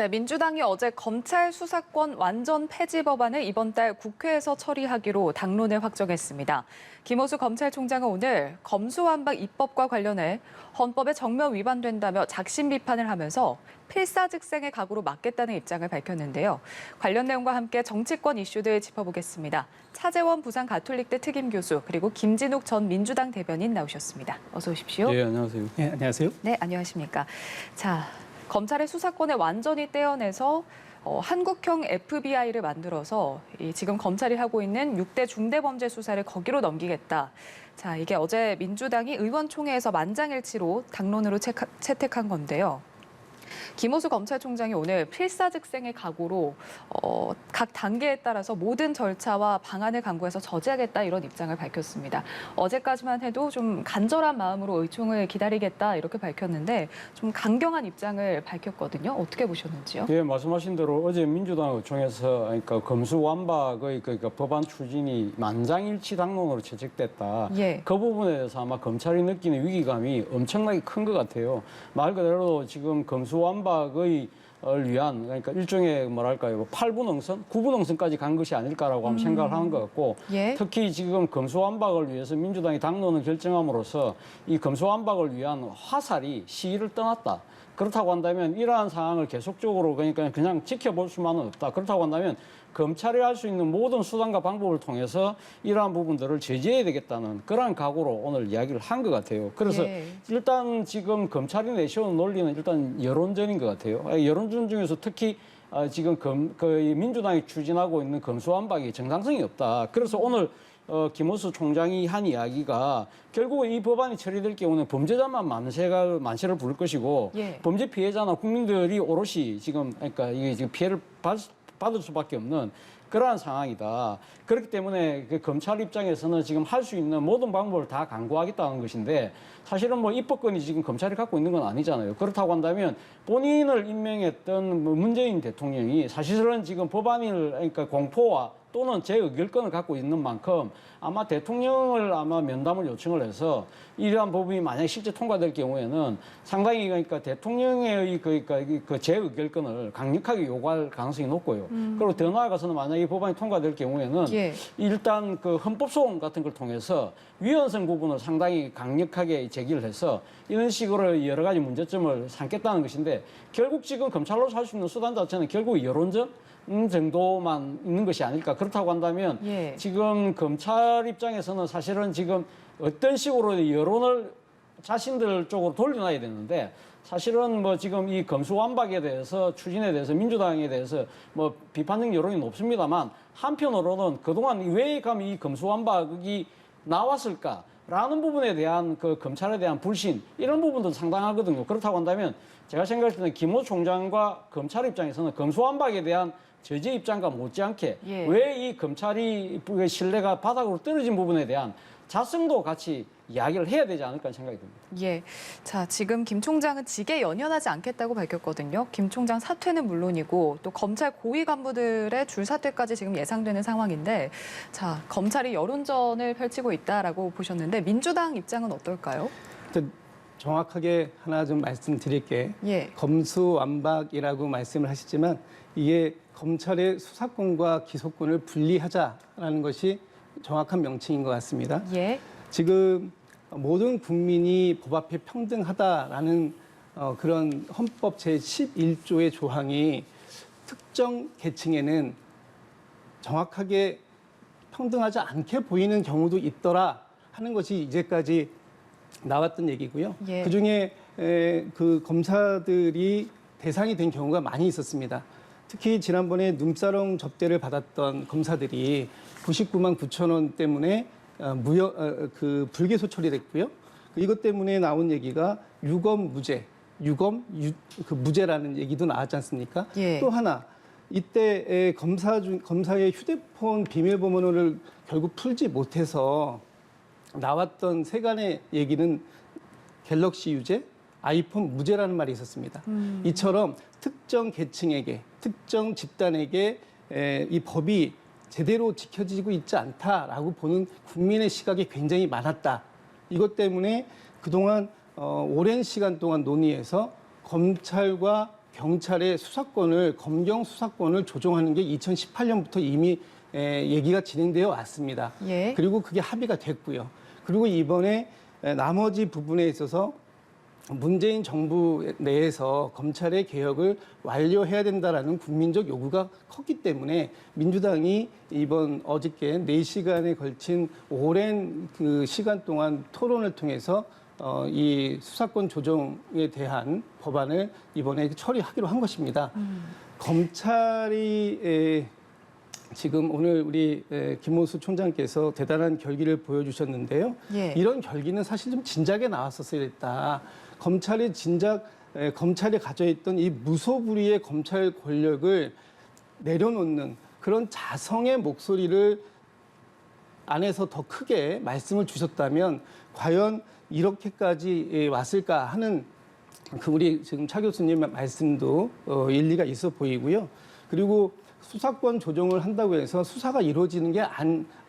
네, 민주당이 어제 검찰 수사권 완전 폐지 법안을 이번 달 국회에서 처리하기로 당론을 확정했습니다. 김호수 검찰총장은 오늘 검수완박 입법과 관련해 헌법에 정면 위반된다며 작심 비판을 하면서 필사즉생의 각오로 막겠다는 입장을 밝혔는데요. 관련 내용과 함께 정치권 이슈들 짚어보겠습니다. 차재원 부산 가톨릭대 특임 교수 그리고 김진욱 전 민주당 대변인 나오셨습니다. 어서 오십시오. 네, 안녕하세요. 네, 안녕하세요. 네, 안녕하십니까. 자, 검찰의 수사권을 완전히 떼어내서 한국형 FBI를 만들어서 지금 검찰이 하고 있는 6대 중대범죄 수사를 거기로 넘기겠다. 자, 이게 어제 민주당이 의원총회에서 만장일치로 당론으로 채택한 건데요. 김호수 검찰총장이 오늘 필사즉생의 각오로 각 단계에 따라서 모든 절차와 방안을 강구해서 저지하겠다 이런 입장을 밝혔습니다. 어제까지만 해도 좀 간절한 마음으로 의총을 기다리겠다 이렇게 밝혔는데 좀 강경한 입장을 밝혔거든요. 어떻게 보셨는지요? 예, 말씀하신 대로 어제 민주당 의총에서 그러니까 검수완박의 그러니까 법안 추진이 만장일치 당론으로 채택됐다. 예. 그 부분에 대해서 아마 검찰이 느끼는 위기감이 엄청나게 큰 것 같아요. 말 그대로 지금 검수완박의 위한 그러니까 일종의 뭐랄까요 8분응선, 9분응선까지 간 것이 아닐까라고 한번 생각을 하는 것 같고 예. 특히 지금 검수완박을 위해서 민주당이 당론을 결정함으로써 이 검수완박을 위한 화살이 시위를 떠났다. 그렇다고 한다면 이러한 상황을 계속적으로 그러니까 그냥 지켜볼 수만은 없다. 그렇다고 한다면 검찰이 할 수 있는 모든 수단과 방법을 통해서 이러한 부분들을 제재해야 되겠다는 그러한 각오로 오늘 이야기를 한 것 같아요. 그래서 예. 일단 지금 검찰이 내세운 논리는 일단 여론전인 것 같아요. 여론전 중에서 특히 지금 민주당이 추진하고 있는 검수완박이 정당성이 없다. 그래서 오늘 김호수 총장이 한 이야기가 결국 이 법안이 처리될 경우는 범죄자만 만세를 부를 것이고 예. 범죄 피해자나 국민들이 오롯이 지금 그러니까 이게 지금 피해를 받을 수밖에 없는 그러한 상황이다. 그렇기 때문에 그 검찰 입장에서는 지금 할 수 있는 모든 방법을 다 강구하겠다는 것인데 사실은 뭐 입법권이 지금 검찰이 갖고 있는 건 아니잖아요. 그렇다고 한다면 본인을 임명했던 문재인 대통령이 사실은 지금 법안을 그러니까 공포와 또는 재의결권을 갖고 있는 만큼 아마 대통령을 아마 면담을 요청을 해서 이러한 법이 만약에 실제 통과될 경우에는 상당히 그러니까 대통령의 그 재의결권을 강력하게 요구할 가능성이 높고요. 그리고 더 나아가서는 만약에 이 법안이 통과될 경우에는 예. 일단 그 헌법소원 같은 걸 통해서 위헌성 부분을 상당히 강력하게 제기를 해서 이런 식으로 여러 가지 문제점을 삼겠다는 것인데 결국 지금 검찰로서 할 수 있는 수단 자체는 결국 여론전 정도만 있는 것이 아닐까. 그렇다고 한다면 예. 지금 검찰 입장에서는 사실은 지금 어떤 식으로 여론을 자신들 쪽으로 돌려놔야 되는데 사실은 뭐 지금 이 검수완박에 대해서 추진에 대해서 민주당에 대해서 뭐 비판적 여론이 높습니다만 한편으로는 그동안 왜 감히 이 검수완박이 나왔을까? 라는 부분에 대한 그 검찰에 대한 불신 이런 부분도 상당하거든요. 그렇다고 한다면 제가 생각할 때는 김호수 총장과 검찰 입장에서는 검수완박에 대한 제재 입장과 못지않게 예. 왜 이 검찰이 신뢰가 바닥으로 떨어진 부분에 대한 자성도 같이 이야기를 해야 되지 않을까 생각이 듭니다. 예. 자, 지금 김 총장은 직에 연연하지 않겠다고 밝혔거든요. 김 총장 사퇴는 물론이고 또 검찰 고위 간부들의 줄사퇴까지 지금 예상되는 상황인데 자, 검찰이 여론전을 펼치고 있다라고 보셨는데 민주당 입장은 어떨까요? 정확하게 하나 좀 말씀드릴게. 예. 검수완박이라고 말씀을 하시지만 이게 검찰의 수사권과 기소권을 분리하자라는 것이 정확한 명칭인 것 같습니다. 예. 지금 모든 국민이 법 앞에 평등하다라는 그런 헌법 제11조의 조항이 특정 계층에는 정확하게 평등하지 않게 보이는 경우도 있더라 하는 것이 이제까지 나왔던 얘기고요. 예. 그중에 그 검사들이 대상이 된 경우가 많이 있었습니다. 특히 지난번에 눈사롱 접대를 받았던 검사들이 99만 9천 원 때문에 불기소 처리됐고요. 이것 때문에 나온 얘기가 유검 무죄, 무죄라는 얘기도 나왔지 않습니까? 예. 또 하나 이때 검사의 휴대폰 비밀번호를 결국 풀지 못해서 나왔던 세간의 얘기는 갤럭시 유죄, 아이폰 무죄라는 말이 있었습니다. 이처럼 특정 계층에게, 특정 집단에게 이 법이 제대로 지켜지고 있지 않다라고 보는 국민의 시각이 굉장히 많았다. 이것 때문에 그동안 오랜 시간 동안 논의해서 검찰과 경찰의 수사권을 검경 수사권을 조정하는 게 2018년부터 이미 얘기가 진행되어 왔습니다. 예. 그리고 그게 합의가 됐고요. 그리고 이번에 나머지 부분에 있어서 문재인 정부 내에서 검찰의 개혁을 완료해야 된다라는 국민적 요구가 컸기 때문에 민주당이 이번 어저께 4시간에 걸친 오랜 그 시간 동안 토론을 통해서 이 수사권 조정에 대한 법안을 이번에 처리하기로 한 것입니다. 검찰이 지금 오늘 우리 김호수 총장께서 대단한 결기를 보여주셨는데요. 예. 이런 결기는 사실 좀 진작에 나왔었어야 됐다. 검찰이 검찰이 가져있던 이 무소불위의 검찰 권력을 내려놓는 그런 자성의 목소리를 안에서 더 크게 말씀을 주셨다면 과연 이렇게까지 왔을까 하는 그 우리 지금 차 교수님 말씀도 일리가 있어 보이고요. 그리고 수사권 조정을 한다고 해서 수사가 이루어지는 게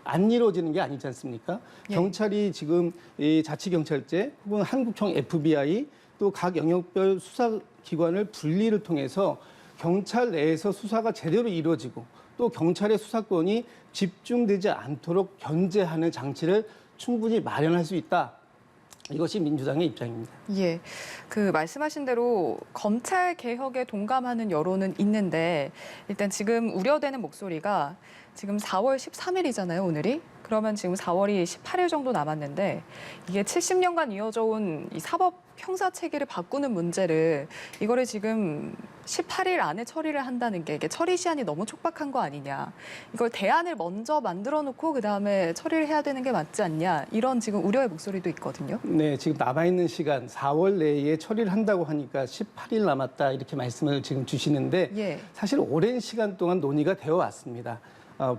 안 이루어지는 게 아니지 않습니까? 예. 경찰이 지금 이 자치경찰제 혹은 한국형 FBI 또 각 영역별 수사기관을 분리를 통해서 경찰 내에서 수사가 제대로 이루어지고 또 경찰의 수사권이 집중되지 않도록 견제하는 장치를 충분히 마련할 수 있다. 이것이 민주당의 입장입니다. 예, 그 말씀하신 대로 검찰 개혁에 동감하는 여론은 있는데 일단 지금 우려되는 목소리가 지금 4월 13일이잖아요, 오늘이. 그러면 지금 4월이 18일 정도 남았는데 이게 70년간 이어져 온 이 사법 형사 체계를 바꾸는 문제를 이거를 지금 18일 안에 처리를 한다는 게 이게 처리 시한이 너무 촉박한 거 아니냐. 이걸 대안을 먼저 만들어 놓고 그다음에 처리를 해야 되는 게 맞지 않냐. 이런 지금 우려의 목소리도 있거든요. 네, 지금 남아있는 시간 4월 내에 처리를 한다고 하니까 18일 남았다 이렇게 말씀을 지금 주시는데 예. 사실 오랜 시간 동안 논의가 되어 왔습니다.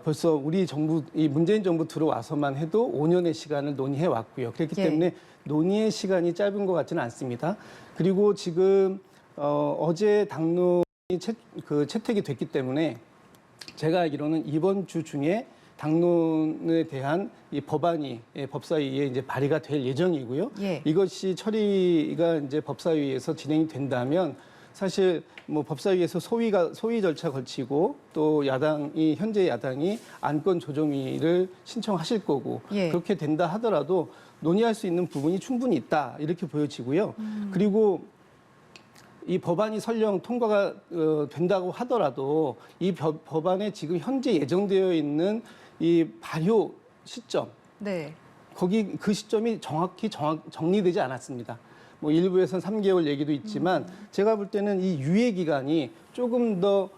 벌써 우리 정부, 이 문재인 정부 들어와서만 해도 5년의 시간을 논의해 왔고요. 그렇기 예. 때문에 논의의 시간이 짧은 것 같지는 않습니다. 그리고 지금 어제 당론이 채택이 됐기 때문에 제가 알기로는 이번 주 중에 당론에 대한 이 법안이 법사위에 이제 발의가 될 예정이고요. 예. 이것이 처리가 이제 법사위에서 진행이 된다면 사실 뭐 법사위에서 소위 절차 거치고 또 현재 야당이 안건 조정위를 신청하실 거고 예. 그렇게 된다 하더라도 논의할 수 있는 부분이 충분히 있다 이렇게 보여지고요. 그리고 이 법안이 설령 통과가 된다고 하더라도 이 법안에 지금 현재 예정되어 있는 이 발효 시점 네. 거기 그 시점이 정확히 정리되지 않았습니다. 뭐 일부에서는 3개월 얘기도 있지만 제가 볼 때는 이 유예 기간이 조금 더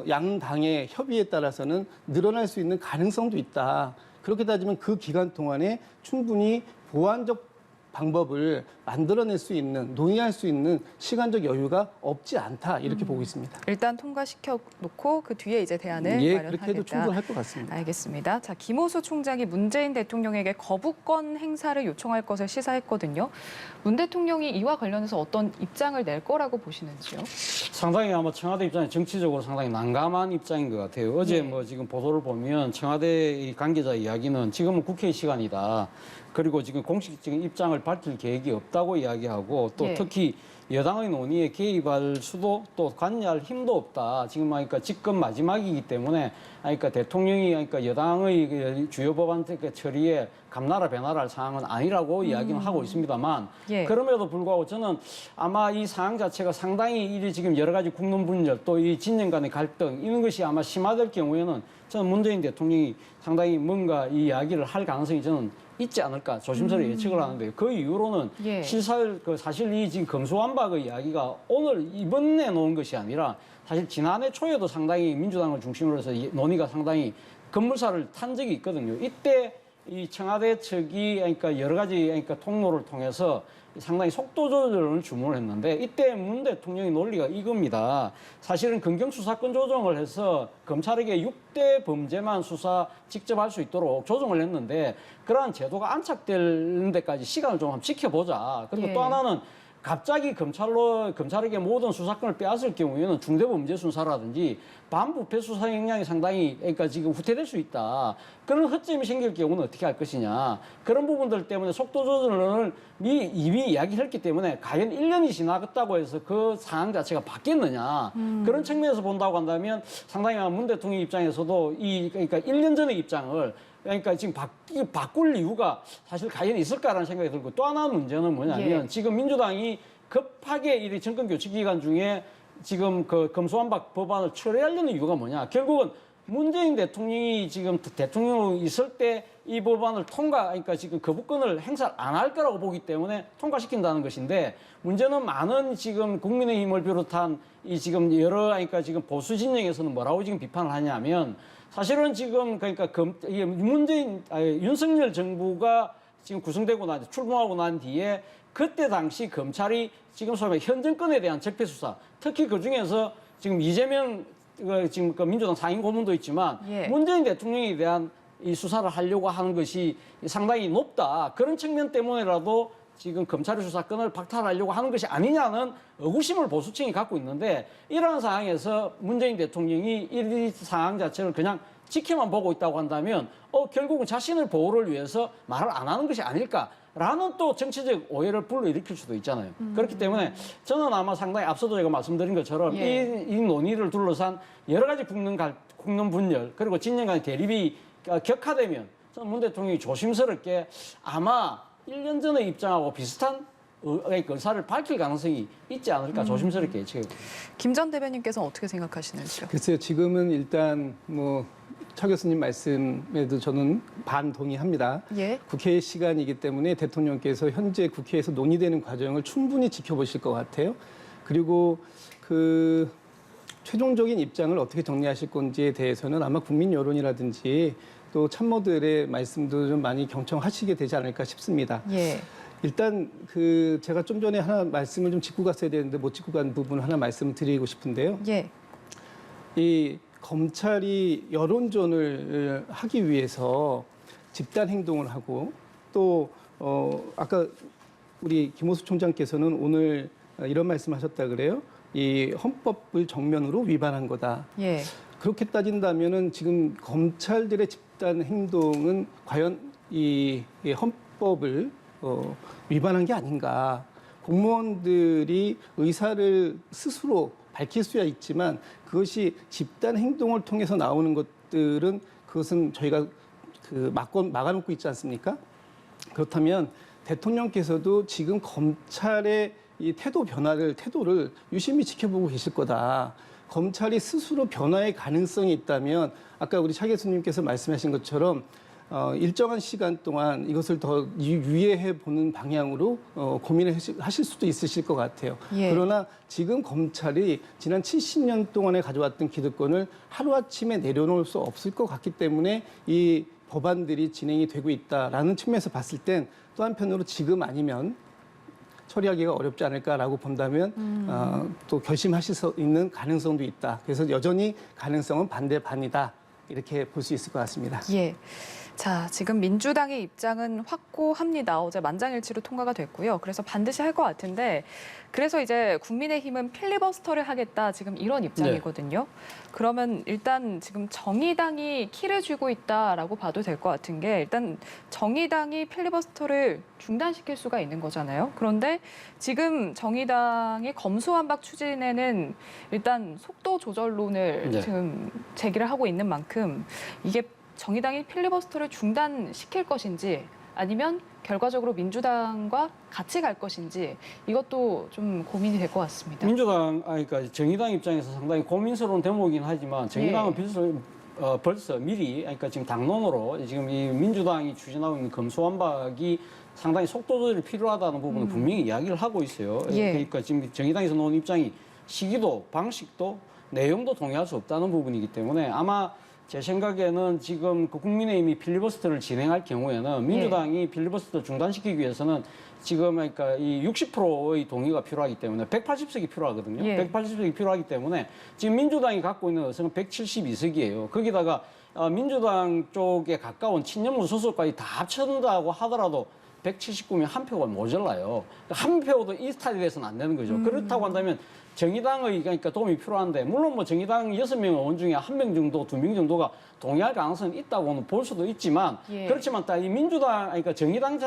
양당의 협의에 따라서는 늘어날 수 있는 가능성도 있다. 그렇게 따지면 그 기간 동안에 충분히 보완적 방법을 만들어낼 수 있는, 논의할 수 있는 시간적 여유가 없지 않다 이렇게 보고 있습니다. 일단 통과시켜 놓고 그 뒤에 이제 대안을 예, 마련하겠다. 그렇게 해도 충분할 것 같습니다. 알겠습니다. 자, 김호수 총장이 문재인 대통령에게 거부권 행사를 요청할 것을 시사했거든요. 문 대통령이 이와 관련해서 어떤 입장을 낼 거라고 보시는지요? 상당히 아마 청와대 입장이 정치적으로 상당히 난감한 입장인 것 같아요. 어제 네. 뭐 지금 보도를 보면 청와대 관계자 이야기는 지금은 국회 시간이다. 그리고 지금 공식적인 입장을 밝힐 계획이 없다고 이야기하고 또 예. 특히 여당의 논의에 개입할 수도 또 관여할 힘도 없다. 지금 그러니까 집권 마지막이기 때문에 그러니까 대통령이 그러니까 여당의 주요 법안 처리에 감나라 배나라 할 상황은 아니라고 이야기는 하고 있습니다만 예. 그럼에도 불구하고 저는 아마 이 상황 자체가 상당히 이 지금 여러 가지 국론 분열 또 이 진영 간의 갈등 이런 것이 아마 심화될 경우에는 저는 문재인 대통령이 상당히 뭔가 이 이야기를 할 가능성이 저는 있지 않을까 조심스레 예측을 하는데 그 이후로는 예. 사실 이 지금 검수완박의 이야기가 오늘 이번에 놓은 것이 아니라 사실 지난해 초에도 상당히 민주당을 중심으로 해서 논의가 상당히 급물살을 탄 적이 있거든요. 이때 이 청와대 측이 그러니까 여러 가지 그러니까 통로를 통해서 상당히 속도 조절을 주문을 했는데 이때 문 대통령의 논리가 이겁니다. 사실은 검경 수사권 조정을 해서 검찰에게 6대 범죄만 수사 직접 할 수 있도록 조정을 했는데 그러한 제도가 안착되는 데까지 시간을 좀 한번 지켜보자. 그리고 예. 또 하나는 갑자기 검찰에게 모든 수사권을 빼앗을 경우에는 중대범죄수사라든지 반부패 수사 역량이 상당히 그러니까 지금 후퇴될 수 있다. 그런 허점이 생길 경우는 어떻게 할 것이냐. 그런 부분들 때문에 속도 조절을 이미 이야기했기 때문에 과연 1년이 지나갔다고 해서 그 상황 자체가 바뀌었느냐. 그런 측면에서 본다고 한다면 상당히 문 대통령 입장에서도 그러니까 1년 전의 입장을 그러니까 지금 바꿀 이유가 사실 과연 있을까라는 생각이 들고 또 하나 문제는 뭐냐면 지금 민주당이 급하게 이 정권 교체 기간 중에 지금 그 검수완박 법안을 처리하려는 이유가 뭐냐. 결국은 문재인 대통령이 지금 대통령으로 있을 때 이 법안을 그러니까 지금 거부권을 행사를 안 할 거라고 보기 때문에 통과시킨다는 것인데 문제는 많은 지금 국민의힘을 비롯한 이 지금 그러니까 지금 보수 진영에서는 뭐라고 지금 비판을 하냐면 사실은 지금 그러니까 윤석열 정부가 지금 구성되고 출범하고 난 뒤에 그때 당시 검찰이 지금 소위 현 정권에 대한 적폐 수사, 특히 그 중에서 지금 이재명 지금 그 민주당 상임 고문도 있지만 문재인 대통령에 대한 이 수사를 하려고 하는 것이 상당히 높다. 그런 측면 때문에라도 지금 검찰의 수사권을 박탈하려고 하는 것이 아니냐는 의구심을 보수층이 갖고 있는데 이러한 상황에서 문재인 대통령이 이 상황 자체를 그냥 지켜만 보고 있다고 한다면 결국은 자신의 보호를 위해서 말을 안 하는 것이 아닐까라는 또 정치적 오해를 불러일으킬 수도 있잖아요. 그렇기 때문에 저는 아마 상당히 앞서도 제가 말씀드린 것처럼 이 논의를 둘러싼 여러 가지 국론 분열 그리고 진영 간의 대립이 격화되면 저는 문 대통령이 조심스럽게 아마 1년 전의 입장하고 비슷한 의사를 밝힐 가능성이 있지 않을까 조심스럽게 예측해요. 김 전 대변인께서는 어떻게 생각하시는지요? 글쎄요, 지금은 일단 차 교수님 말씀에도 저는 반동의합니다. 국회의 시간이기 때문에 대통령께서 현재 국회에서 논의되는 과정을 충분히 지켜보실 것 같아요. 그리고 그 최종적인 입장을 어떻게 정리하실 건지에 대해서는 아마 국민 여론이라든지 또 참모들의 말씀도 좀 많이 경청하시게 되지 않을까 싶습니다. 일단 제가 좀 전에 하나 말씀을 좀 짚고 갔어야 되는데 못 짚고 간 부분 하나 말씀을 드리고 싶은데요. 이 검찰이 여론전을 하기 위해서 집단 행동을 하고 또 아까 우리 김호수 총장께서는 오늘 이런 말씀하셨다 그래요. 이 헌법을 정면으로 위반한 거다. 그렇게 따진다면은 지금 검찰들의 집단 행동은 과연 이 헌법을 위반한 게 아닌가. 공무원들이 의사를 스스로 밝힐 수야 있지만 그것이 집단 행동을 통해서 나오는 것들은 그것은 저희가 막아놓고 있지 않습니까? 그렇다면 대통령께서도 지금 검찰의 이 태도를 유심히 지켜보고 계실 거다. 검찰이 스스로 변화의 가능성이 있다면 아까 우리 차 교수님께서 말씀하신 것처럼 일정한 시간 동안 이것을 더 유예해 보는 방향으로 고민을 하실 수도 있으실 것 같아요. 그러나 지금 검찰이 지난 70년 동안에 가져왔던 기득권을 하루아침에 내려놓을 수 없을 것 같기 때문에 이 법안들이 진행이 되고 있다라는 측면에서 봤을 땐 또 한편으로 지금 아니면 처리하기가 어렵지 않을까라고 본다면 또 결심하실 수 있는 가능성도 있다. 그래서 여전히 가능성은 반이다. 이렇게 볼 수 있을 것 같습니다. 자, 지금 민주당의 입장은 확고합니다. 어제 만장일치로 통과가 됐고요. 그래서 반드시 할 것 같은데 그래서 이제 국민의힘은 필리버스터를 하겠다 지금 이런 입장이거든요. 그러면 일단 지금 정의당이 키를 쥐고 있다라고 봐도 될 것 같은 게 일단 정의당이 필리버스터를 중단시킬 수가 있는 거잖아요. 그런데 지금 정의당이 검수완박 추진에는 일단 속도 조절론을 지금 제기를 하고 있는 만큼 이게 정의당이 필리버스터를 중단시킬 것인지 아니면 결과적으로 민주당과 같이 갈 것인지 이것도 좀 고민이 될 것 같습니다. 그러니까 정의당 입장에서 상당히 고민스러운 대목이긴 하지만 정의당은 벌써 미리 그러니까 지금 당론으로 지금 이 민주당이 추진하고 있는 검수완박이 상당히 속도 조절이 필요하다는 부분을 분명히 이야기를 하고 있어요. 그러니까 지금 정의당에서 놓은 입장이 시기도 방식도 내용도 동의할 수 없다는 부분이기 때문에 아마 제 생각에는 지금 그 국민의힘이 필리버스터를 진행할 경우에는 민주당이 필리버스터 중단시키기 위해서는 지금 그러니까 이 60%의 동의가 필요하기 때문에 180석이 필요하거든요. 180석이 필요하기 때문에 지금 민주당이 갖고 있는 의석은 172석이에요. 거기다가 민주당 쪽에 가까운 친윤 무소속까지 다 합친다고 하더라도 179명 한 표가 모자라요. 한 표도 이 스타일이 돼서는 안 되는 거죠. 그렇다고 한다면 정의당의 그러니까 도움이 필요한데 물론 뭐 정의당 6명 의원 중에 1명 정도, 2명 정도가 동의할 가능성이 있다고는 볼 수도 있지만 예. 그렇지만 딱 이 민주당 그러니까 정의당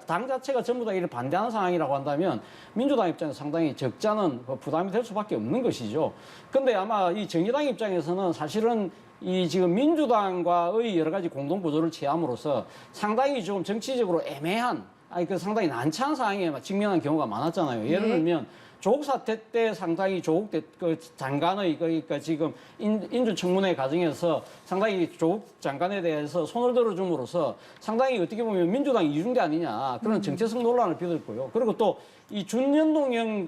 당 자체가 전부 다 이를 반대하는 상황이라고 한다면 민주당 입장에서 상당히 적잖은 부담이 될 수밖에 없는 것이죠. 근데 아마 이 정의당 입장에서는 사실은 이 지금 민주당과의 여러 가지 공동 구조를 취함으로써 상당히 좀 정치적으로 애매한 그 상당히 난처한 상황에 직면한 경우가 많았잖아요. 예를 예. 들면 조국 사태 때 상당히 조국 그 장관의 그러니까 지금 인준청문회 과정에서 상당히 조국 장관에 대해서 손을 들어줌으로써 상당히 어떻게 보면 민주당 이중대 아니냐 그런 정체성 논란을 빚었고요. 그리고 또 이 준연동형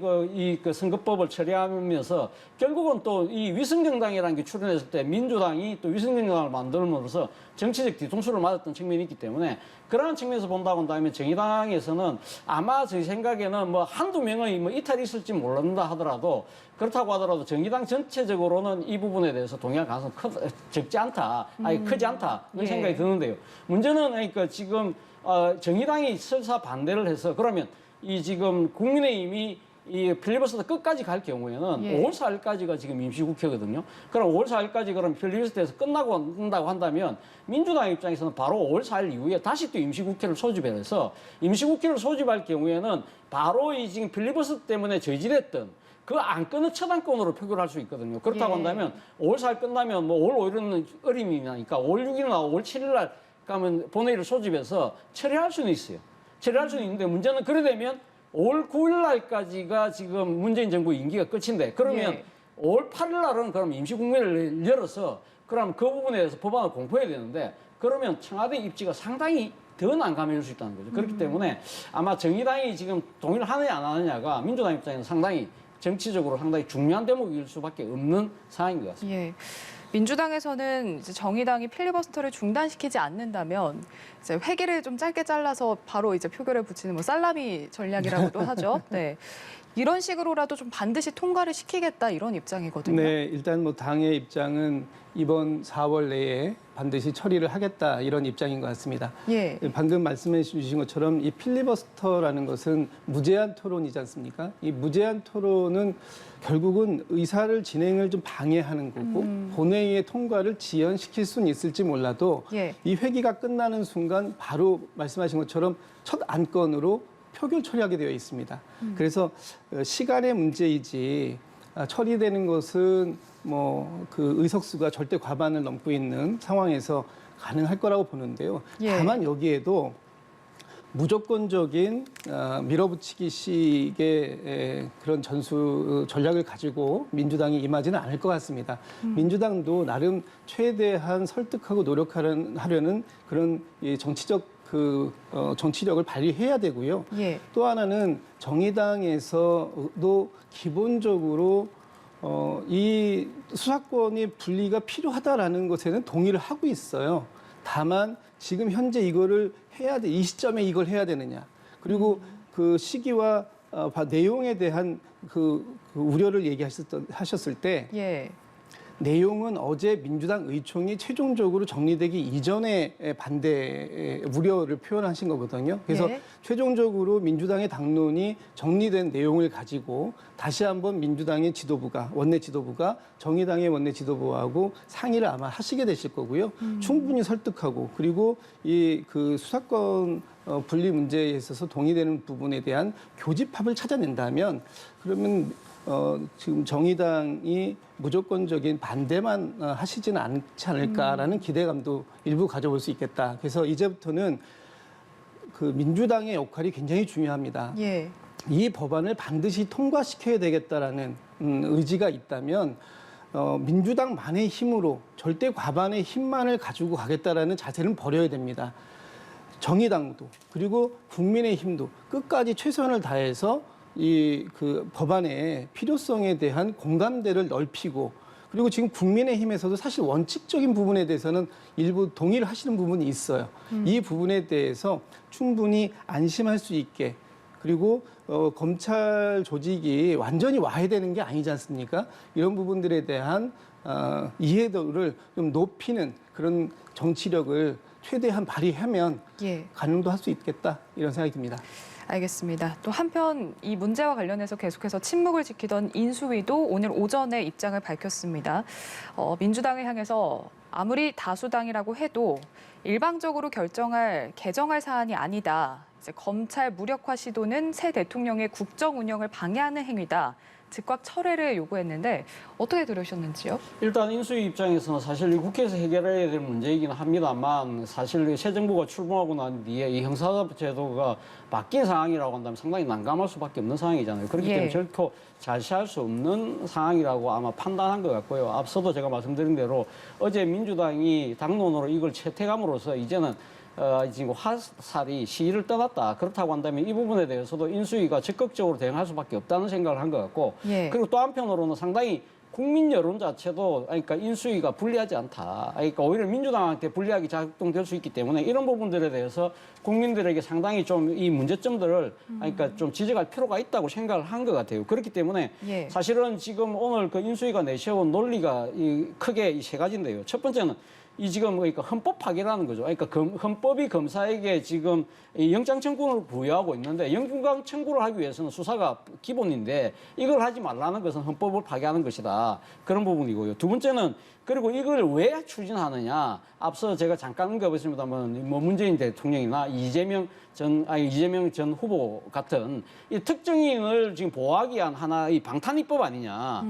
그 선거법을 처리하면서 결국은 또 이 위성정당이라는 게 출현했을 때 민주당이 또 위성정당을 만들므로써 정치적 뒤통수를 맞았던 측면이 있기 때문에 그러한 측면에서 본다고 한다면 정의당에서는 아마 제 생각에는 뭐 한두 명의 뭐 이탈이 있을지 모른다 하더라도 그렇다고 하더라도 정의당 전체적으로는 이 부분에 대해서 동의할 가능성이 적지 않다, 아니 크지 않다 이런 예. 생각이 드는데요. 문제는 그러니까 지금 정의당이 설사 반대를 해서 그러면 이 지금 국민의힘이 이 필리버스터 끝까지 갈 경우에는 예. 5월 4일까지가 지금 임시국회거든요. 그럼 5월 4일까지 그럼 필리버스터에서 끝난다고 한다면 민주당 입장에서는 바로 5월 4일 이후에 다시 또 임시국회를 소집해서 임시국회를 소집할 경우에는 바로 이 지금 필리버스터 때문에 저지됐던 그 안건을 첫 안건으로 표결을 할 수 있거든요. 그렇다고 예. 한다면 5월 4일 끝나면 뭐 5월 5일은 어림이 나니까 5월 6일이나 5월 7일 날 가면 본회의를 소집해서 처리할 수는 있어요. 처리할 수는 있는데 문제는 그래 되면 5월 9일 날까지가 지금 문재인 정부 임기가 끝인데 그러면 예. 5월 8일 날은 그럼 임시국회를 열어서 그럼 그 부분에 대해서 법안을 공포해야 되는데 그러면 청와대 입지가 상당히 더 난감해질 수 있다는 거죠. 그렇기 때문에 아마 정의당이 지금 동의를 하느냐 안 하느냐가 민주당 입장에서 상당히 정치적으로 상당히 중요한 대목일 수밖에 없는 상황인 것 같습니다. 예. 민주당에서는 이제 정의당이 필리버스터를 중단시키지 않는다면 이제 회기를 좀 짧게 잘라서 바로 이제 표결에 붙이는 뭐 살라미 전략이라고도 하죠. 네. 이런 식으로라도 좀 반드시 통과를 시키겠다 이런 입장이거든요. 네, 일단 뭐 당의 입장은 이번 4월 내에 반드시 처리를 하겠다 이런 입장인 것 같습니다. 예. 방금 말씀해 주신 것처럼 이 필리버스터라는 것은 무제한 토론이지 않습니까? 이 무제한 토론은 결국은 의사를 진행을 좀 방해하는 거고 본회의의 통과를 지연시킬 수는 있을지 몰라도 예. 이 회기가 끝나는 순간 바로 말씀하신 것처럼 첫 안건으로 표결 처리하게 되어 있습니다. 그래서 시간의 문제이지 처리되는 것은 뭐 그 의석수가 절대 과반을 넘고 있는 상황에서 가능할 거라고 보는데요. 예. 다만 여기에도 무조건적인 밀어붙이기식의 그런 전략을 가지고 민주당이 임하지는 않을 것 같습니다. 민주당도 나름 최대한 설득하고 노력하려는 그런 이 정치적 정치력을 발휘해야 되고요. 예. 또 하나는 정의당에서도 기본적으로 이 수사권이 분리가 필요하다라는 것에는 동의를 하고 있어요. 다만 지금 현재 이거를 해야 돼. 이 시점에 이걸 해야 되느냐. 그리고 그 시기와 내용에 대한 그 우려를 얘기하셨을 때 예. 내용은 어제 민주당 의총이 최종적으로 정리되기 이전에 반대 우려를 표현하신 거거든요. 그래서 예. 최종적으로 민주당의 당론이 정리된 내용을 가지고 다시 한번 민주당의 지도부가 원내 지도부가 정의당의 원내 지도부하고 상의를 아마 하시게 되실 거고요. 충분히 설득하고 그리고 이 그 수사권 분리 문제에 있어서 동의되는 부분에 대한 교집합을 찾아낸다면 그러면 지금 정의당이 무조건적인 반대만 하시지는 않지 않을까라는 기대감도 일부 가져볼 수 있겠다. 그래서 이제부터는 그 민주당의 역할이 굉장히 중요합니다. 예. 이 법안을 반드시 통과시켜야 되겠다라는 의지가 있다면 민주당만의 힘으로 절대 과반의 힘만을 가지고 가겠다라는 자세는 버려야 됩니다. 정의당도 그리고 국민의힘도 끝까지 최선을 다해서 이 그 법안의 필요성에 대한 공감대를 넓히고 그리고 지금 국민의힘에서도 사실 원칙적인 부분에 대해서는 일부 동의를 하시는 부분이 있어요. 이 부분에 대해서 충분히 안심할 수 있게 그리고 검찰 조직이 완전히 와해되는 게 아니지 않습니까? 이런 부분들에 대한 이해도를 좀 높이는 그런 정치력을 최대한 발휘하면 예. 가능도 할 수 있겠다 이런 생각이 듭니다. 알겠습니다. 또 한편 이 문제와 관련해서 계속해서 침묵을 지키던 인수위도 오늘 오전에 입장을 밝혔습니다. 민주당을 향해서 아무리 다수당이라고 해도 일방적으로 개정할 사안이 아니다. 이제 검찰 무력화 시도는 새 대통령의 국정 운영을 방해하는 행위다. 즉각 철회를 요구했는데 어떻게 들으셨는지요? 일단 인수위 입장에서는 사실 이 국회에서 해결해야 될 문제이긴 합니다만 사실 새 정부가 출범하고 난 뒤에 이 형사제도가 바뀐 상황이라고 한다면 상당히 난감할 수밖에 없는 상황이잖아요. 그렇기 때문에 결코 자시할 수 없는 상황이라고 아마 판단한 것 같고요. 앞서도 제가 말씀드린 대로 어제 민주당이 당론으로 이걸 채택함으로써 이제는 지금 화살이 시위를 떠났다. 그렇다고 한다면 이 부분에 대해서도 인수위가 적극적으로 대응할 수밖에 없다는 생각을 한 것 같고 그리고 또 한편으로는 상당히 국민 여론 자체도 그러니까 인수위가 불리하지 않다. 그러니까 오히려 민주당한테 불리하게 작동될 수 있기 때문에 이런 부분들에 대해서 국민들에게 상당히 좀 이 문제점들을 그러니까 좀 지적할 필요가 있다고 생각을 한 것 같아요. 그렇기 때문에 사실은 지금 오늘 그 인수위가 내세운 논리가 크게 세 가지인데요. 첫 번째는 이 지금 그러니까 헌법 파괴라는 거죠. 그러니까 헌법이 검사에게 지금 영장 청구를 부여하고 있는데 영장 청구를 하기 위해서는 수사가 기본인데 이걸 하지 말라는 것은 헌법을 파괴하는 것이다. 그런 부분이고요. 두 번째는 그리고 이걸 왜 추진하느냐. 앞서 제가 잠깐 언급했습니다만 뭐 문재인 대통령이나 이재명 전 후보 같은 이 특정인을 지금 보호하기 위한 하나의 방탄입법 아니냐.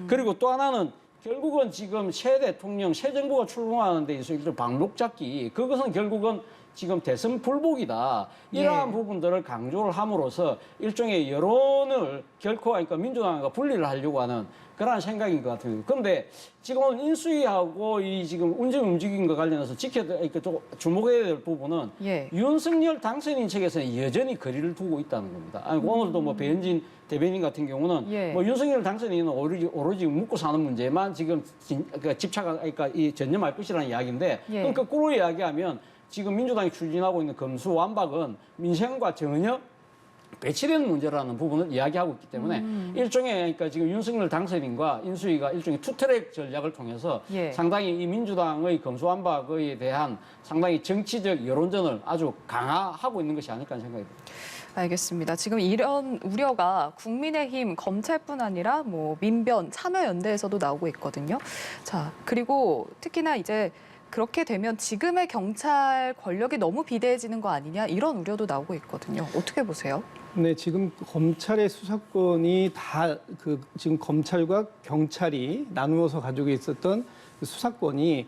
그리고 또 하나는 결국은 지금 새 대통령, 새 정부가 출범하는 데 있어서 방록 잡기, 그것은 결국은 지금 대선 불복이다. 이러한 부분들을 강조를 함으로써 일종의 여론을 결코 그러니까 민주당과 분리를 하려고 하는 그런 생각인 것 같아요. 그런데 지금 인수위하고 이 지금 운전 움직임과 관련해서 그러니까 좀 주목해야 될 부분은 윤석열 당선인 측에서는 여전히 거리를 두고 있다는 겁니다. 오늘도 뭐 배현진 대변인 같은 경우는 뭐 윤석열 당선인은 오로지 묻고 사는 문제만 지금 그러니까 이 전념할 것이라는 이야기인데 그럼 거꾸로 이야기하면 지금 민주당이 추진하고 있는 검수완박은 민생과 전혀 배치되는 문제라는 부분을 이야기하고 있기 때문에 일종의 그러니까 지금 윤석열 당선인과 인수위가 일종의 투트랙 전략을 통해서 상당히 이 민주당의 검수완박에 대한 상당히 정치적 여론전을 아주 강화하고 있는 것이 아닐까 하는 생각이 듭니다. 알겠습니다. 지금 이런 우려가 국민의힘 검찰뿐 아니라 뭐 민변 참여연대에서도 나오고 있거든요. 자, 그리고 특히나 이제 그렇게 되면 지금의 경찰 권력이 너무 비대해지는 거 아니냐 이런 우려도 나오고 있거든요. 어떻게 보세요? 네, 지금 검찰의 수사권이 다 지금 검찰과 경찰이 나누어서 가지고 있었던 그 수사권이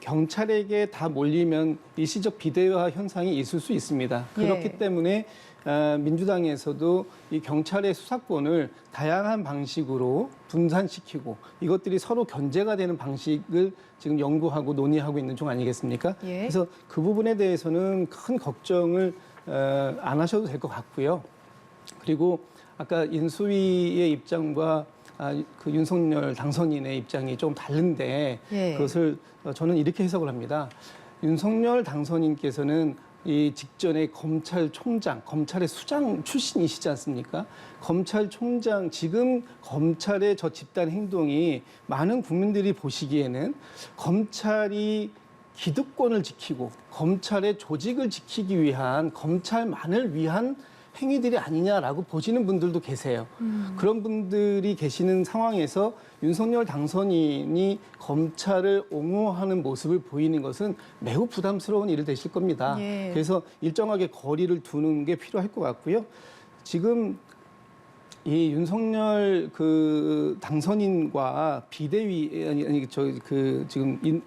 경찰에게 다 몰리면 일시적 비대화 현상이 있을 수 있습니다. 그렇기 때문에 민주당에서도 이 경찰의 수사권을 다양한 방식으로 분산시키고 이것들이 서로 견제가 되는 방식을 지금 연구하고 논의하고 있는 중 아니겠습니까? 그래서 그 부분에 대해서는 큰 걱정을 안 하셔도 될 것 같고요. 그리고 아까 인수위의 입장과 그 윤석열 당선인의 입장이 좀 다른데 그것을 저는 이렇게 해석을 합니다. 윤석열 당선인께서는 이 직전에 검찰총장, 검찰의 수장 출신이시지 않습니까? 검찰총장, 지금 검찰의 저 집단 행동이 많은 국민들이 보시기에는 검찰이 기득권을 지키고 검찰의 조직을 지키기 위한 검찰만을 위한 행위들이 아니냐라고 보시는 분들도 계세요. 그런 분들이 계시는 상황에서 윤석열 당선인이 검찰을 옹호하는 모습을 보이는 것은 매우 부담스러운 일이 되실 겁니다. 그래서 일정하게 거리를 두는 게 필요할 것 같고요. 지금 이 윤석열 그 당선인과 비대위 지금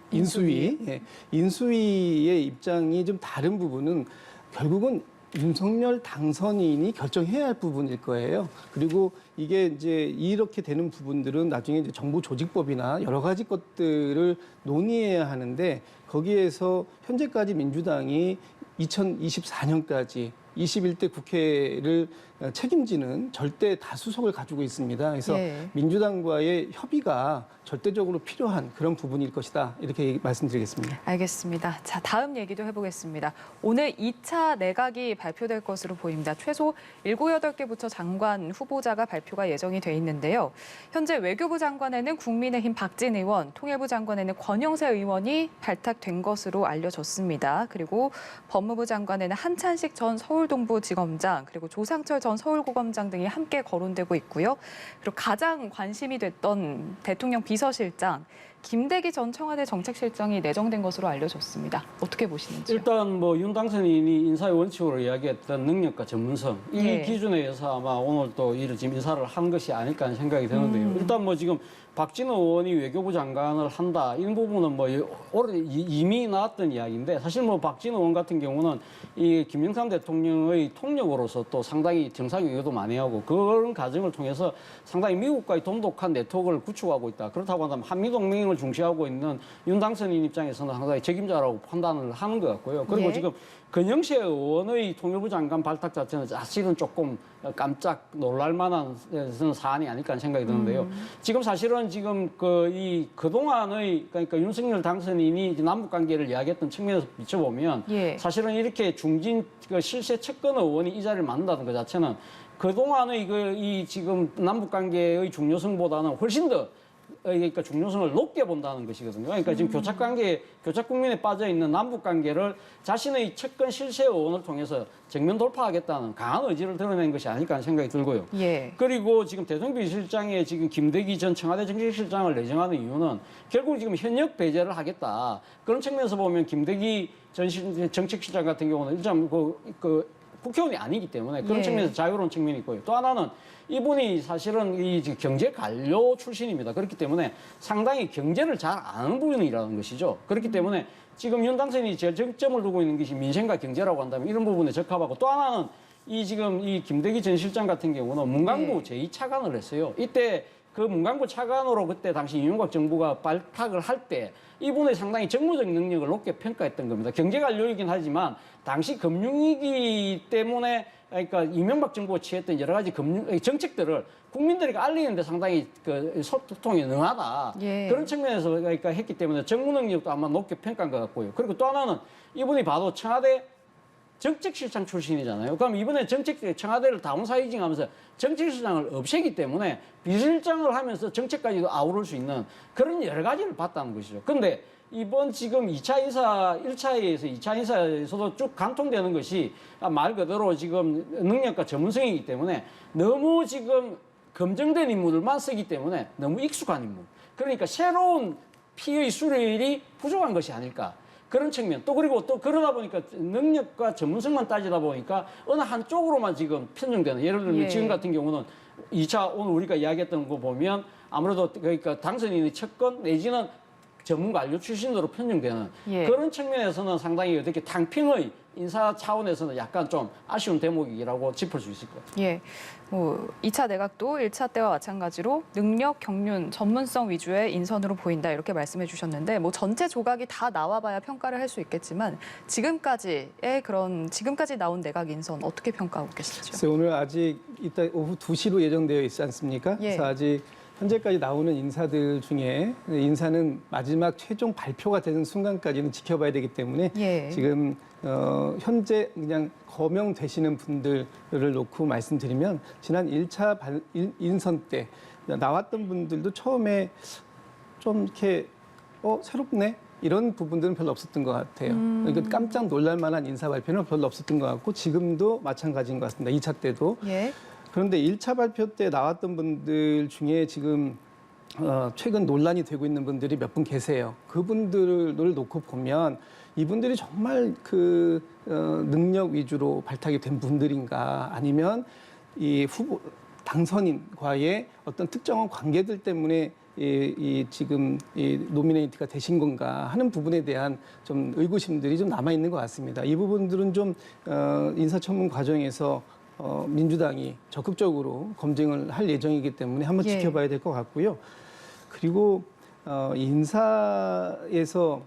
인수위의 입장이 좀 다른 부분은 결국은 윤석열 당선인이 결정해야 할 부분일 거예요. 그리고 이게 이제 이렇게 되는 부분들은 나중에 이제 정부조직법이나 여러 가지 것들을 논의해야 하는데 거기에서 현재까지 민주당이 2024년까지 21대 국회를 책임지는 절대 다수석을 가지고 있습니다. 그래서 예. 민주당과의 협의가 절대적으로 필요한 그런 부분일 것이다. 이렇게 말씀드리겠습니다. 알겠습니다. 자, 다음 얘기도 해보겠습니다. 오늘 2차 내각이 발표될 것으로 보입니다. 최소 7, 8개 부처 장관 후보자가 발표가 예정이 돼 있는데요. 현재 외교부 장관에는 국민의힘 박진 의원, 통일부 장관에는 권영세 의원이 발탁된 것으로 알려졌습니다. 그리고 법무부 장관에는 한찬식 전 서울동부지검장, 그리고 조상철 전 서울고검장 등이 함께 거론되고 있고요. 그리고 가장 관심이 됐던 대통령 비서실장, 김대기 전 청와대 정책실장이 내정된 것으로 알려졌습니다. 어떻게 보시는지요? 일단 뭐 윤 당선인이 인사의 원칙으로 이야기했던 능력과 전문성 이 예. 기준에 의해서 아마 오늘 또 이를 지금 인사를 한 것이 아닐까 하는 생각이 드는데요. 일단 뭐 지금 박진호 의원이 외교부 장관을 한다 이런 부분은 뭐 오래 이미 나왔던 이야기인데 사실 뭐 박진호 의원 같은 경우는 이 김영삼 대통령의 통역으로서 또 상당히 정상 외교도 많이 하고 그런 과정을 통해서 상당히 미국과의 돈독한 네트워크를 구축하고 있다. 그렇다고 한다면 한미동맹을 중시하고 있는 윤 당선인 입장에서는 상당히 책임자라고 판단을 하는 것 같고요. 그리고 예. 지금 권영세 의원의 통일부 장관 발탁 자체는 사실은 조금 깜짝 놀랄 만한 사안이 아닐까 하는 생각이 드는데요. 지금 사실은 지금 그동안의 그러니까 윤석열 당선인이 남북 관계를 이야기했던 측면에서 비춰보면 예. 사실은 이렇게 중진 실세 측근 의원이 이 자리를 맡는다는 것 자체는 그동안의 이 지금 남북 관계의 중요성보다는 훨씬 더 그러니까 중요성을 높게 본다는 것이거든요. 그러니까 지금 교착 국면에 빠져 있는 남북 관계를 자신의 측근 실세 의원을 통해서 정면 돌파하겠다는 강한 의지를 드러낸 것이 아닐까 하는 생각이 들고요. 예. 그리고 지금 대통령 비서실장에 지금 김대기 전 청와대 정책실장을 내정하는 이유는 결국 지금 현역 배제를 하겠다. 그런 측면에서 보면 김대기 전 정책실장 같은 경우는 일단 국회의원이 아니기 때문에 그런 예. 측면에서 자유로운 측면이 있고요. 또 하나는 이분이 사실은 이 경제 관료 출신입니다. 그렇기 때문에 상당히 경제를 잘 아는 분이라는 것이죠. 그렇기 때문에 지금 윤 당선인이 제일 정점을 두고 있는 것이 민생과 경제라고 한다면 이런 부분에 적합하고 또 하나는 지금 이 김대기 전 실장 같은 경우는 문광부 제2차관을 했어요. 이때 그 문광부 차관으로 그때 당시 이명박 정부가 발탁을 할 때 이분의 상당히 정무적 능력을 높게 평가했던 겁니다. 경제 관료이긴 하지만 당시 금융위기 때문에 그러니까 이명박 정부가 취했던 여러 가지 정책들을 국민들에게 알리는데 상당히 소통이 능하다. 예. 그런 측면에서 그러니까 했기 때문에 정무 능력도 아마 높게 평가한 것 같고요. 그리고 또 하나는 이분이 봐도 청와대 정책실장 출신이잖아요. 그럼 이번에 청와대를 다운사이징하면서 정책실장을 없애기 때문에 비서실장을 하면서 정책까지도 아우를 수 있는 그런 여러 가지를 봤다는 것이죠. 그런데 이번 지금 1차 인사에서 2차 인사에서도 쭉 관통되는 것이 말 그대로 지금 능력과 전문성이기 때문에 너무 지금 검증된 인물들만 쓰기 때문에 너무 익숙한 인물. 그러니까 새로운 피의 수혈이 부족한 것이 아닐까. 그런 측면. 또 그리고 또 그러다 보니까 능력과 전문성만 따지다 보니까 어느 한쪽으로만 지금 편중되는. 예를 들면 예. 지금 같은 경우는 2차 오늘 우리가 이야기했던 거 보면 아무래도 그러니까 당선인의 측근 내지는 전문가 관료 출신으로 편중되는 예. 그런 측면에서는 상당히 어떻게 당평의 인사 차원에서는 약간 좀 아쉬운 대목이라고 짚을 수 있을 것 같아요. 예. 2차 내각도 1차 때와 마찬가지로 능력, 경륜, 전문성 위주의 인선으로 보인다 이렇게 말씀해 주셨는데 전체 조각이 다 나와봐야 평가를 할 수 있겠지만 지금까지 나온 내각 인선 어떻게 평가하고 계시죠? 글쎄, 오늘 아직 이따 오후 2시로 예정되어 있지 않습니까? 예. 그래서 아직 현재까지 나오는 인사들 중에 인사는 마지막 최종 발표가 되는 순간까지는 지켜봐야 되기 때문에 예. 지금 현재 그냥 거명되시는 분들을 놓고 말씀드리면 지난 1차 인선 때 나왔던 분들도 처음에 좀 이렇게 새롭네? 이런 부분들은 별로 없었던 것 같아요. 그러니까 깜짝 놀랄 만한 인사 발표는 별로 없었던 것 같고 지금도 마찬가지인 것 같습니다. 2차 때도. 예. 그런데 1차 발표 때 나왔던 분들 중에 지금 최근 논란이 되고 있는 분들이 몇 분 계세요. 그분들을 놓고 보면 이분들이 정말 능력 위주로 발탁이 된 분들인가 아니면 이 후보 당선인과의 어떤 특정한 관계들 때문에 지금 노미네이트가 되신 건가 하는 부분에 대한 좀 의구심들이 좀 남아 있는 것 같습니다. 이 부분들은 좀 인사청문 과정에서 민주당이 적극적으로 검증을 할 예정이기 때문에 한번 예. 지켜봐야 될 것 같고요. 그리고 인사에서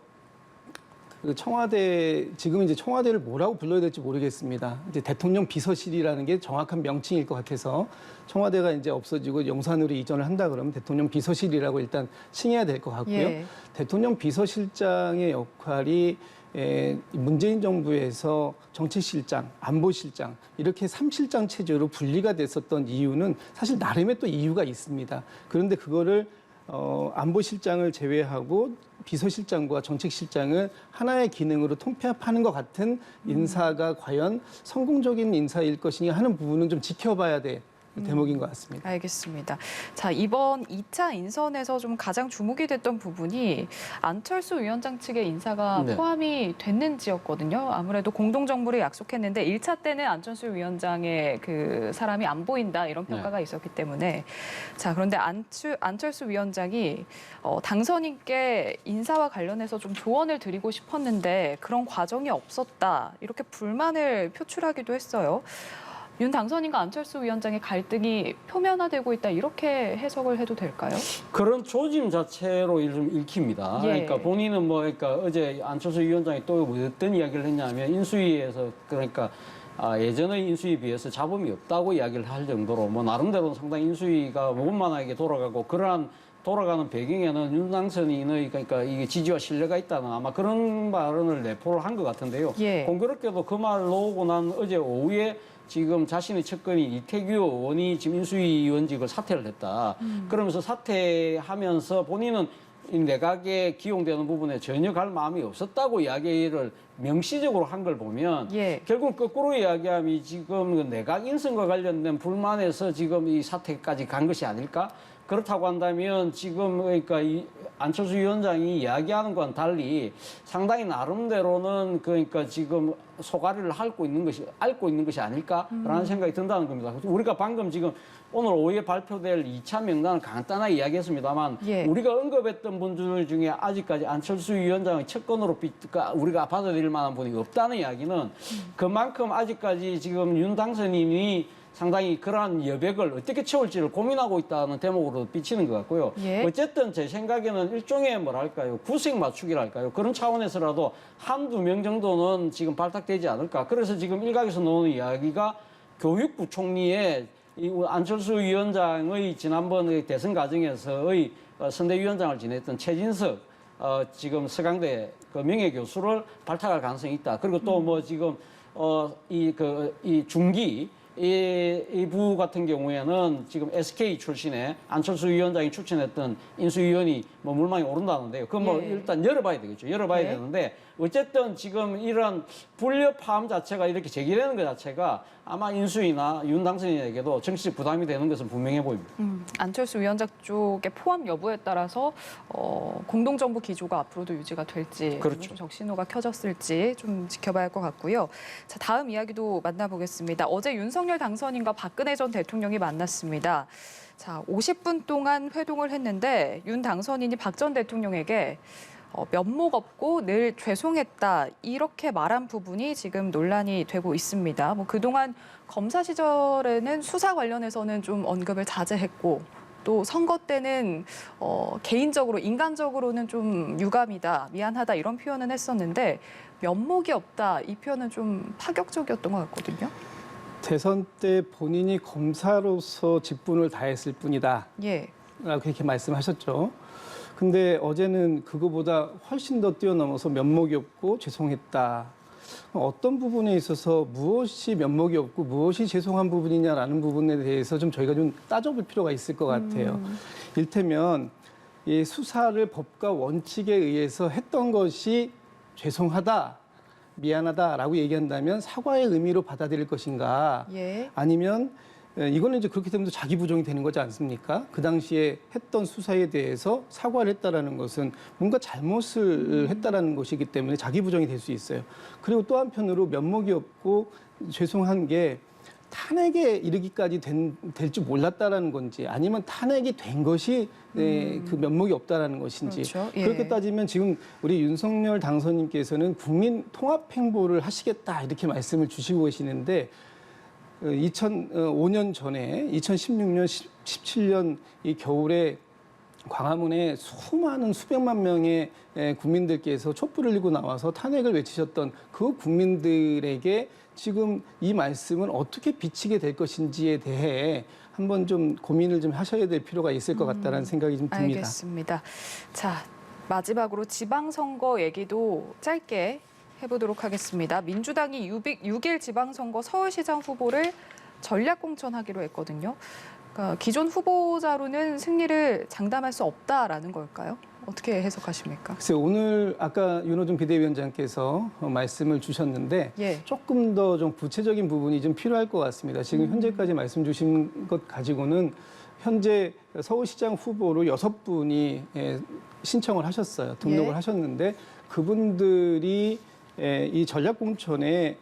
그 청와대 지금 이제 청와대를 뭐라고 불러야 될지 모르겠습니다. 이제 대통령 비서실이라는 게 정확한 명칭일 것 같아서 청와대가 이제 없어지고 용산으로 이전을 한다 그러면 대통령 비서실이라고 일단 칭해야 될 것 같고요. 예. 대통령 비서실장의 역할이 문재인 정부에서 정책실장, 안보실장 이렇게 3실장 체제로 분리가 됐었던 이유는 사실 나름의 또 이유가 있습니다. 그런데 그거를 안보실장을 제외하고 비서실장과 정책실장을 하나의 기능으로 통폐합하는 것 같은 인사가 과연 성공적인 인사일 것이냐 하는 부분은 좀 지켜봐야 될 대목인 것 같습니다. 알겠습니다. 자, 이번 2차 인선에서 좀 가장 주목이 됐던 부분이 안철수 위원장 측의 인사가 네. 포함이 됐는지였거든요. 아무래도 공동정부를 약속했는데 1차 때는 안철수 위원장의 그 사람이 안 보인다 이런 평가가 있었기 때문에 자, 그런데 안철수 위원장이 당선인께 인사와 관련해서 좀 조언을 드리고 싶었는데 그런 과정이 없었다. 이렇게 불만을 표출하기도 했어요. 윤 당선인과 안철수 위원장의 갈등이 표면화되고 있다 이렇게 해석을 해도 될까요? 그런 조짐 자체로 좀 읽힙니다. 예. 그러니까 본인은 그러니까 어제 안철수 위원장이 또 어떤 이야기를 했냐면 인수위에서 그러니까 예전의 인수위에 비해서 잡음이 없다고 이야기를 할 정도로 나름대로는 상당히 인수위가 원만하게 돌아가고 그러한 돌아가는 배경에는 윤 당선인의 그러니까 이게 지지와 신뢰가 있다는 아마 그런 발언을 내포를 한 것 같은데요. 예. 공교롭게도 그 말 놓고 난 어제 오후에 지금 자신의 측근인 이태규 의원이 지금 인수위 위원직을 사퇴를 했다. 그러면서 사퇴하면서 본인은 이 내각에 기용되는 부분에 전혀 갈 마음이 없었다고 이야기를 명시적으로 한 걸 보면 예. 결국 거꾸로 이야기하면 지금 그 내각 인선과 관련된 불만에서 지금 이 사퇴까지 간 것이 아닐까? 그렇다고 한다면 지금 그러니까 이 안철수 위원장이 이야기하는 것과는 달리 상당히 나름대로는 그러니까 지금 소가리를 앓고 있는 것이 아닐까라는 생각이 든다는 겁니다. 우리가 방금 지금 오늘 오후에 발표될 2차 명단을 간단하게 이야기했습니다만 예. 우리가 언급했던 분들 중에 아직까지 안철수 위원장의 측근으로 우리가 받아들일 만한 분이 없다는 이야기는 그만큼 아직까지 지금 윤 당선인이 상당히 그러한 여백을 어떻게 채울지를 고민하고 있다는 대목으로 비치는 것 같고요. 예. 어쨌든 제 생각에는 일종의 구색 맞추기랄까요. 그런 차원에서라도 한두 명 정도는 지금 발탁되지 않을까. 그래서 지금 일각에서 나오는 이야기가 교육부총리의 이 안철수 위원장의 지난번 대선 과정에서의 선대위원장을 지냈던 최진석 지금 서강대 그 명예교수를 발탁할 가능성이 있다. 그리고 또 지금 이 중기 이 부 같은 경우에는 지금 SK 출신의 안철수 위원장이 추천했던 인수위원이 물망에 오른다는데요. 그건 예. 일단 열어봐야 되겠죠. 열어봐야 네. 되는데 어쨌든 지금 이런 불협화음 자체가 이렇게 제기되는 것 자체가 아마 인수위나 윤 당선인에게도 정치적 부담이 되는 것은 분명해 보입니다. 안철수 위원장 쪽의 포함 여부에 따라서 공동정부 기조가 앞으로도 유지가 될지 그렇죠. 좀 적신호가 켜졌을지 좀 지켜봐야 할 것 같고요. 자, 다음 이야기도 만나보겠습니다. 어제 윤석열 당선인과 박근혜 전 대통령이 만났습니다. 자, 50분 동안 회동을 했는데 윤 당선인이 박 전 대통령에게 면목 없고 늘 죄송했다 이렇게 말한 부분이 지금 논란이 되고 있습니다. 그동안 검사 시절에는 수사 관련해서는 좀 언급을 자제했고 또 선거 때는 개인적으로 인간적으로는 좀 유감이다, 미안하다 이런 표현은 했었는데 면목이 없다 이 표현은 좀 파격적이었던 것 같거든요. 대선 때 본인이 검사로서 직분을 다했을 뿐이다. 예. 라고 그렇게 말씀하셨죠. 근데 어제는 그거보다 훨씬 더 뛰어넘어서 면목이 없고 죄송했다. 어떤 부분에 있어서 무엇이 면목이 없고 무엇이 죄송한 부분이냐라는 부분에 대해서 좀 저희가 좀 따져볼 필요가 있을 것 같아요. 일테면 이 수사를 법과 원칙에 의해서 했던 것이 죄송하다, 미안하다라고 얘기한다면 사과의 의미로 받아들일 것인가? 예. 아니면 이거는 이제 그렇게 되면 자기 부정이 되는 거지 않습니까? 그 당시에 했던 수사에 대해서 사과를 했다라는 것은 뭔가 잘못을 했다라는 것이기 때문에 자기 부정이 될 수 있어요. 그리고 또 한편으로 면목이 없고 죄송한 게 탄핵에 이르기까지 될 줄 몰랐다라는 건지 아니면 탄핵이 된 것이 그 면목이 없다라는 것인지 그렇죠. 예. 그렇게 따지면 지금 우리 윤석열 당선인께서는 국민 통합 행보를 하시겠다 이렇게 말씀을 주시고 계시는데 2005년 전에 2016년, 17년 이 겨울에 광화문에 수많은 수백만 명의 국민들께서 촛불을 들고 나와서 탄핵을 외치셨던 그 국민들에게 지금 이 말씀을 어떻게 비치게 될 것인지에 대해 한번 좀 고민을 좀 하셔야 될 필요가 있을 것 같다는 생각이 좀 듭니다. 알겠습니다. 자, 마지막으로 지방선거 얘기도 짧게 해보도록 하겠습니다. 민주당이 6일 지방선거 서울시장 후보를 전략공천하기로 했거든요. 그러니까 기존 후보자로는 승리를 장담할 수 없다라는 걸까요? 어떻게 해석하십니까? 글쎄요, 오늘 아까 윤호중 비대위원장께서 말씀을 주셨는데 예. 조금 더 좀 구체적인 부분이 좀 필요할 것 같습니다. 지금 현재까지 말씀 주신 것 가지고는 현재 서울시장 후보로 6분이 신청을 하셨어요. 등록을 예. 하셨는데 그분들이 이 전략공천에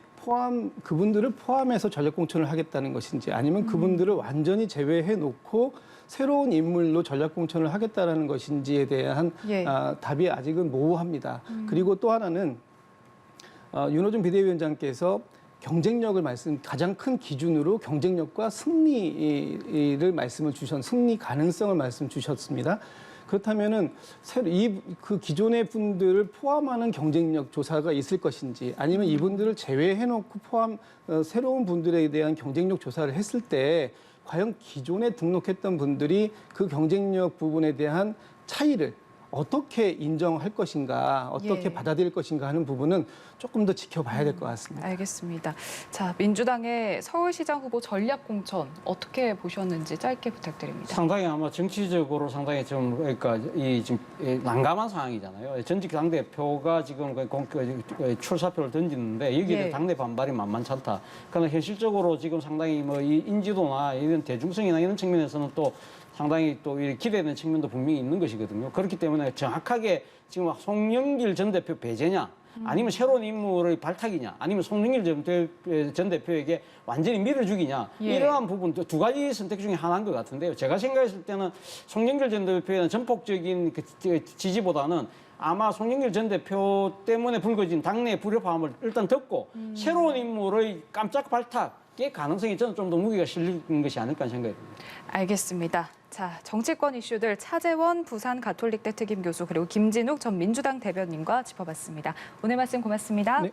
그분들을 포함해서 전략공천을 하겠다는 것인지 아니면 그분들을 완전히 제외해 놓고 새로운 인물로 전략공천을 하겠다는 것인지에 대한 예. 답이 아직은 모호합니다. 그리고 또 하나는 윤호중 비대위원장께서 경쟁력을 가장 큰 기준으로 경쟁력과 승리를 승리 가능성을 말씀 주셨습니다. 그렇다면은 그 기존의 분들을 포함하는 경쟁력 조사가 있을 것인지 아니면 이분들을 제외해놓고 새로운 분들에 대한 경쟁력 조사를 했을 때 과연 기존에 등록했던 분들이 그 경쟁력 부분에 대한 차이를 어떻게 인정할 것인가, 어떻게 예. 받아들일 것인가 하는 부분은 조금 더 지켜봐야 될 것 같습니다. 알겠습니다. 자, 민주당의 서울시장 후보 전략 공천 어떻게 보셨는지 짧게 부탁드립니다. 상당히 아마 정치적으로 상당히 좀 그러니까 지금 난감한 상황이잖아요. 전직 당대표가 지금 출사표를 던지는데 여기에 예. 당내 반발이 만만치 않다. 그러나 현실적으로 지금 상당히 뭐 이 인지도나 이런 대중성이나 이런 측면에서는 또 상당히 또 기대되는 측면도 분명히 있는 것이거든요. 그렇기 때문에 정확하게 지금 송영길 전 대표 배제냐, 아니면 새로운 인물의 발탁이냐, 아니면 송영길 전 대표에게 완전히 밀어주기냐, 예. 이러한 부분 두 가지 선택 중에 하나인 것 같은데요. 제가 생각했을 때는 송영길 전 대표의 전폭적인 지지보다는 아마 송영길 전 대표 때문에 불거진 당내 불협화음을 일단 덮고 새로운 인물의 깜짝 발탁의 가능성이 저는 좀 더 무게가 실리는 것이 아닐까 생각이 듭니다. 알겠습니다. 자, 정치권 이슈들 차재원 부산 가톨릭대 특임 교수 그리고 김진욱 전 민주당 대변인과 짚어봤습니다. 오늘 말씀 고맙습니다. 네.